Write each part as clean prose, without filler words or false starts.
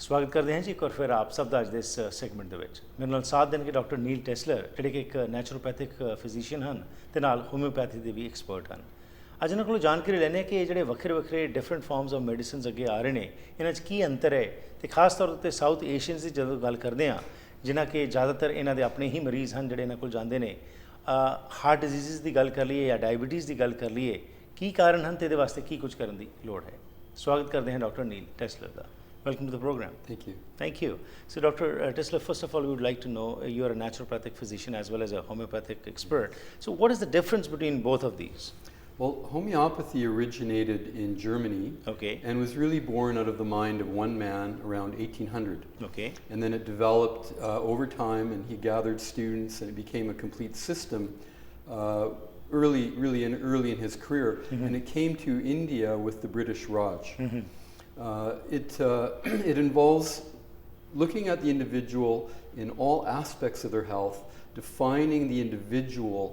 स्वागत करते हैं जी एक और फिर आप सब ਦਾ ਅੱਜ ਦੇ ਇਸ ਸੈਗਮੈਂਟ ਦੇ ਵਿੱਚ ਮੇਰੇ ਨਾਲ ਸਾਥ ਦੇਣਗੇ ਡਾਕਟਰ ਨੀਲ ਟੈਸਲਰ ਜਿਹੜੇ ਕਿ ਇੱਕ ਨੈਚੁਰੋਪੈਥਿਕ ਫਿਜ਼ੀਸ਼ੀਅਨ ਹਨ ਤੇ ਨਾਲ ਹੋਮਿਓਪੈਥੀ ਦੇ ਵੀ ਐਕਸਪਰਟ ਹਨ। ਅੱਜ ਇਹਨਾਂ ਕੋਲੋਂ ਜਾਣਕਾਰੀ ਲੈਣੇ ਕਿ ਇਹ ਜਿਹੜੇ ਵੱਖਰੇ ਵੱਖਰੇ ਡਿਫਰੈਂਟ ਫਾਰਮਸ ਆਫ ਮੈਡੀਸਿਨਸ ਅੱਗੇ ਆ ਰਹੇ ਨੇ ਇਹਨਾਂ 'ਚ ਕੀ ਅੰਤਰ ਹੈ ਤੇ ਖਾਸ ਤੌਰ ਉੱਤੇ ਸਾਊਥ ਏਸ਼ੀਅਨਸ ਦੀ ਜਦੋਂ ਗੱਲ ਕਰਦੇ ਹਾਂ ਜਿਨ੍ਹਾਂ ਕਿ ਜ਼ਿਆਦਾਤਰ ਇਹਨਾਂ ਦੇ ਆਪਣੇ ਹੀ ਮਰੀਜ਼ ਹਨ ਜਿਹੜੇ ਇਹਨਾਂ ਕੋਲ ਜਾਂਦੇ ਨੇ ਹਾਰਟ ਡਿਜ਼ੀਜ਼ਸ ਦੀ ਗੱਲ ਕਰ ਲਈਏ ਜਾਂ ਡਾਇਬੀਟੀਜ਼ ਦੀ ਗੱਲ ਕਰ ਲਈਏ ਕੀ ਕਾਰਨ ਹਨ ਤੇ ਇਹਦੇ ਵਾਸਤੇ ਕੀ ਕੁਝ ਕਰਨ ਦੀ ਲੋੜ ਹੈ। ਸਵਾਗਤ ਕਰਦੇ ਹਾਂ ਡਾਕਟਰ ਨੀਲ ਟੈਸਲਰ ਦਾ। Welcome to the program. Thank you. Thank you. So Dr. Tessler, first of all, we would like to know, you're a naturopathic physician as well as a homeopathic expert. So what is the difference between both of these? Well, homeopathy originated in Germany and was really born out of the mind of one man around 1800. And then it developed over time, and he gathered students, and it became a complete system early in his career. And it came to India with the British Raj. It involves looking at the individual in all aspects of their health, defining the individual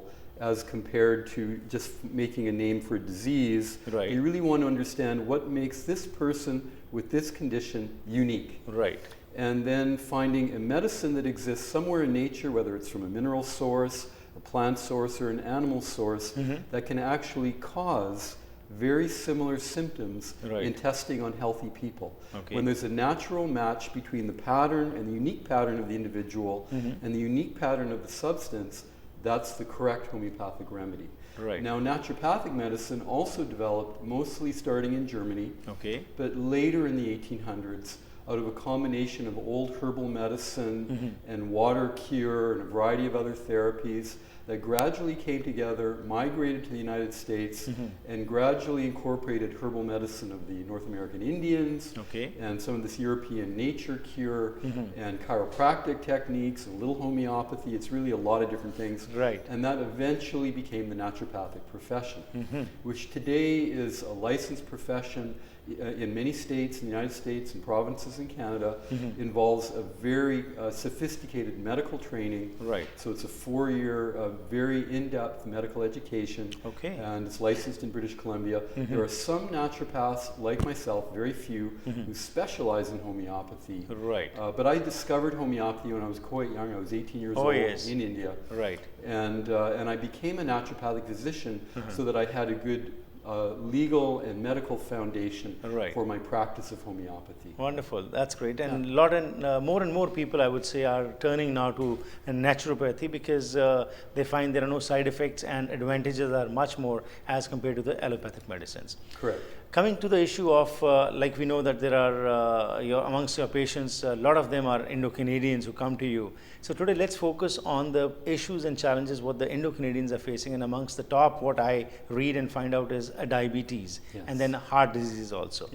as compared to just making a name for a disease. Right. You really want to understand what makes this person with this condition unique. Right. And then finding a medicine that exists somewhere in nature, whether it's from a mineral source, a plant source, or an animal source, that can actually cause very similar symptoms in testing on healthy people. When there's a natural match between the pattern and the unique pattern of the individual and the unique pattern of the substance, that's the correct homeopathic remedy. Now, naturopathic medicine also developed mostly starting in Germany, but later in the 1800s, out of a combination of old herbal medicine and water cure and a variety of other therapies that gradually came together, migrated to the United States, and gradually incorporated herbal medicine of the North American Indians and some of this European nature cure and chiropractic techniques and a little homeopathy. It's really a lot of different things. And that eventually became the naturopathic profession, which today is a licensed profession in many states in the United States and provinces in Canada. Involves a very sophisticated medical training. So it's a 4-year very in-depth medical education, and it's licensed in British Columbia. There are some naturopaths like myself, very few, who specialize in homeopathy. But I discovered homeopathy when I was quite young. I was 18 years old in India. And I became a naturopathic physician so that I had a good legal and medical foundation for my practice of homeopathy. Wonderful, that's great. And more and more people, I would say, are turning now to naturopathy because they find there are no side effects and advantages are much more as compared to the allopathic medicines. Correct. Coming to the issue of, like we know that there are, amongst your patients, a lot of them are Indo-Canadians who come to you. So today let's focus on the issues and challenges what the Indo-Canadians are facing, and amongst the top what I read and find out is diabetes and then heart disease also.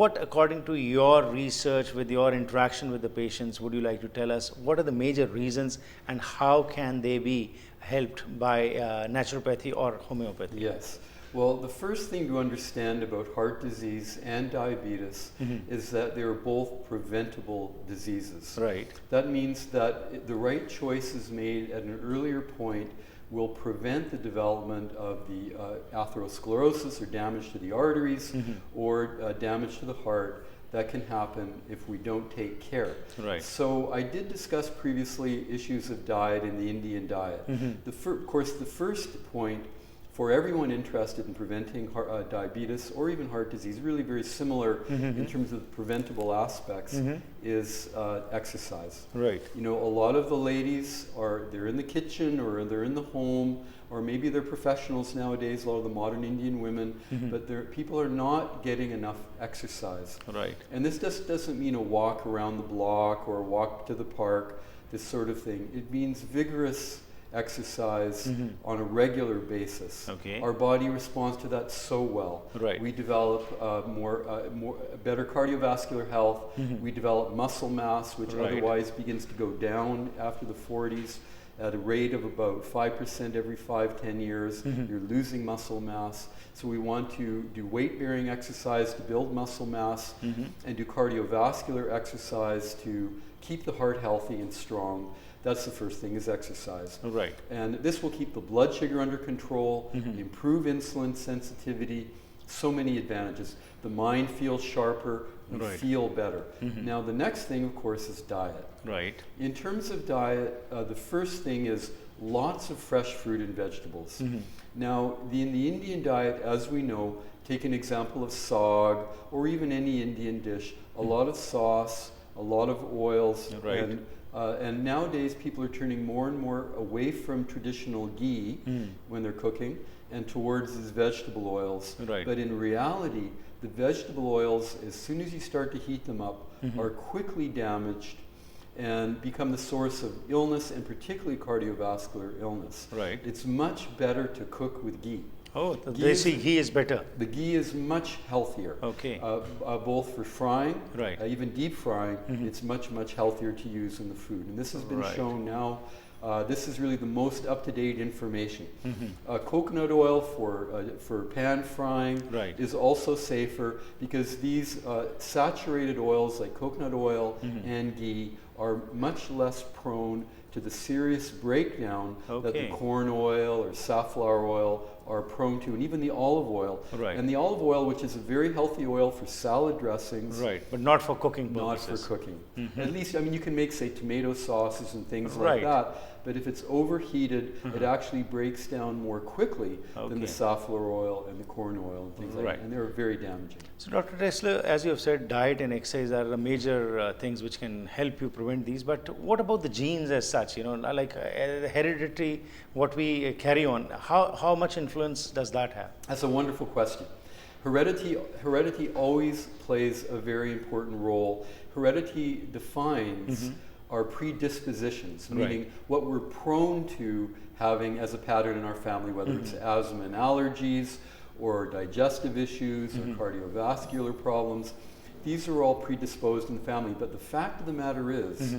What, according to your research with your interaction with the patients, would you like to tell us what are the major reasons and how can they be helped by naturopathy or homeopathy? Well, the first thing to understand about heart disease and diabetes is that they are both preventable diseases. That means that the right choices made at an earlier point will prevent the development of the atherosclerosis or damage to the arteries or damage to the heart that can happen if we don't take care. So I did discuss previously issues of diet in the Indian diet. Of course, the first point for everyone interested in preventing diabetes or even heart disease, really very similar in terms of preventable aspects, is exercise. You know, a lot of the ladies they're in the kitchen or they're in the home, or maybe they're professionals nowadays, a lot of the modern Indian women, but people are not getting enough exercise. And this just doesn't mean a walk around the block or a walk to the park, this sort of thing. It means vigorous exercise on a regular basis. Our body responds to that so well. We develop better cardiovascular health. We develop muscle mass, which otherwise begins to go down after the 40s at a rate of about 5% every 5-10 years. You're losing muscle mass. So we want to do weight-bearing exercise to build muscle mass and do cardiovascular exercise to keep the heart healthy and strong. That's the first thing, is exercise. And this will keep the blood sugar under control, improve insulin sensitivity, so many advantages. The mind feels sharper, we Right. feel better. Now the next thing, of course, is diet. Right. In terms of diet, the first thing is lots of fresh fruit and vegetables. Now, in the Indian diet, as we know, take an example of saag or even any Indian dish, a lot of sauce, a lot of oils, Right. and nowadays people are turning more and more away from traditional ghee when they're cooking and towards these vegetable oils. Right. But in reality, the vegetable oils, as soon as you start to heat them up, are quickly damaged and become the source of illness, and particularly cardiovascular illness. Right. It's much better to cook with ghee. Oh, the Ghee is- desi ghee is better. The ghee is much healthier. Okay. Both for frying, Right. even deep frying, it's much, much healthier to use in the food. And this has been Right. shown now. This is really the most up-to-date information. Coconut oil for pan frying Right. is also safer because these saturated oils like coconut oil and ghee are much less prone to the serious breakdown that the Okay. corn oil or safflower oil are prone to, and even the olive oil. Right. And the olive oil, which is a very healthy oil for salad dressings, Right, but not for cooking not purposes. for cooking. At least, I mean, you can make, say, tomato sauces and things Right. like that, but if it's overheated, it actually breaks down more quickly than Okay. the safflower oil and the corn oil and things like Right. that, and they're very damaging. So, Dr. Tessler, as you have said, diet and exercise are the major things which can help you prevent these. But what about the genes as such? You know, like hereditary, what we carry on. How much influence does that have? That's a wonderful question. Heredity always plays a very important role. Heredity defines our predispositions, Right. meaning what we're prone to having as a pattern in our family, whether it's asthma and allergies, or digestive issues, or cardiovascular problems. These are all predisposed in the family. But the fact of the matter is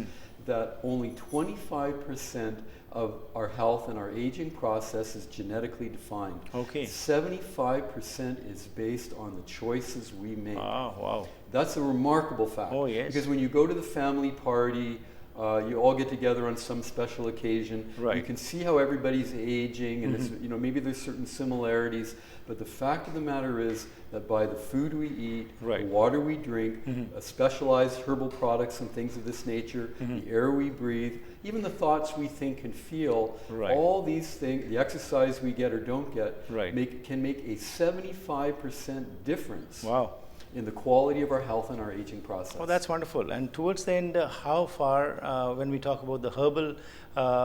that only 25% of our health and our aging process is genetically defined. Okay. 75% is based on the choices we make. Ah, wow. That's a remarkable fact. Oh, yes. Because when you go to the family party, you all get together on some special occasion. Right. You can see how everybody's aging, and it's, you know, maybe there's certain similarities. But the fact of the matter is that by the food we eat, Right. the water we drink, specialized herbal products and things of this nature, the air we breathe, even the thoughts we think and feel, Right. all these things, the exercise we get or don't get, Right. can make a 75% difference Wow. in the quality of our health and our aging process. Oh, that's wonderful. And towards the end, how far, when we talk about the herbal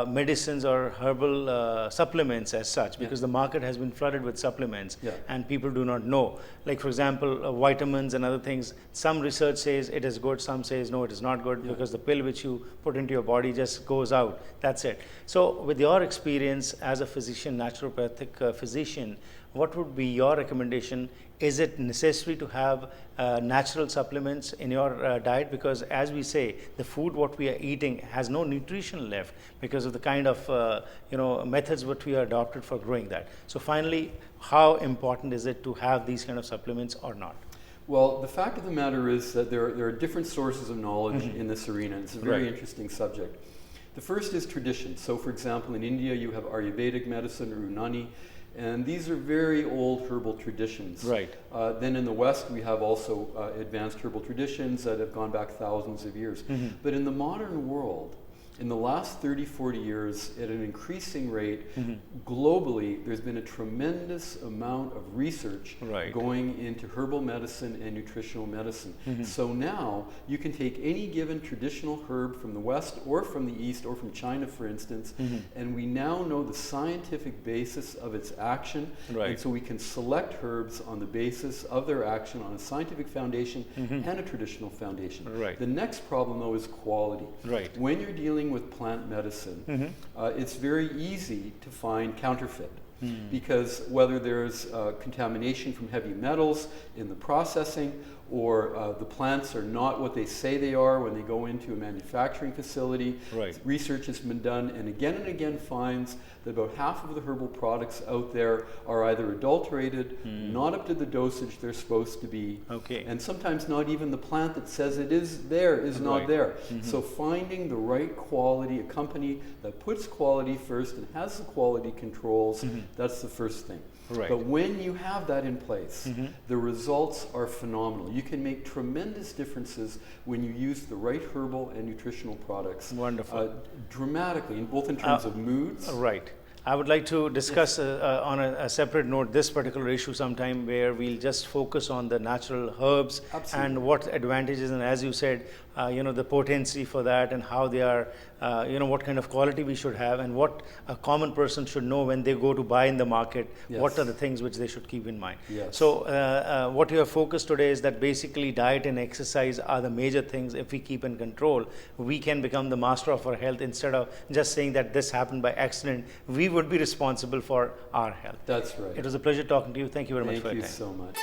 medicines or herbal supplements as such, because the market has been flooded with supplements Yeah. and people do not know. Like, for example, vitamins and other things, some research says it is good, some says no, it is not good, Yeah. because the pill which you put into your body just goes out. That's it. So, with your experience as a physician, naturopathic physician, what would be your recommendation? Is it necessary to have natural supplements in your diet? Because as we say, the food what we are eating has no nutrition left because of the kind of methods what we are adopted for growing that. So finally, how important is it to have these kind of supplements or not? Well, the fact of the matter is that there are different sources of knowledge in this arena. It's a very Right. interesting subject. The first is tradition. So, for example, in India, you have Ayurvedic medicine, or Unani, and these are very old herbal traditions. Right. Then in the West, we have also advanced herbal traditions that have gone back thousands of years. But in the modern world, in the last 30, 40 years, at an increasing rate, globally, there's been a tremendous amount of research Right. going into herbal medicine and nutritional medicine. So now, you can take any given traditional herb from the West or from the East or from China, for instance, and we now know the scientific basis of its action. Right. And so we can select herbs on the basis of their action on a scientific foundation and a traditional foundation. Right. The next problem, though, is quality. Right. When you're dealing with plant medicine, it's very easy to find counterfeit. Because whether there's contamination from heavy metals in the processing, or the plants are not what they say they are when they go into a manufacturing facility. Right. Research has been done and again finds that about half of the herbal products out there are either adulterated, not up to the dosage they're supposed to be, Okay. and sometimes not even the plant that says it is there is not Right. there. So finding the right quality, a company that puts quality first and has the quality controls, that's the first thing. Right. But when you have that in place, the results are phenomenal. You can make tremendous differences when you use the right herbal and nutritional products. Wonderful. Dramatically, both in terms of moods. Right. I would like to discuss on a separate note this particular issue sometime, where we'll just focus on the natural herbs. Absolutely. And what advantages, and as you said, the potency for that, and how they are, what kind of quality we should have, and what a common person should know when they go to buy in the market. Yes. What are the things which they should keep in mind? Yes. So what you have focused today is that basically diet and exercise are the major things. If we keep in control, we can become the master of our health, instead of just saying that this happened by accident. We would be responsible for our health. That's right. It was a pleasure talking to you. Thank you very much for your Thank time. you so much.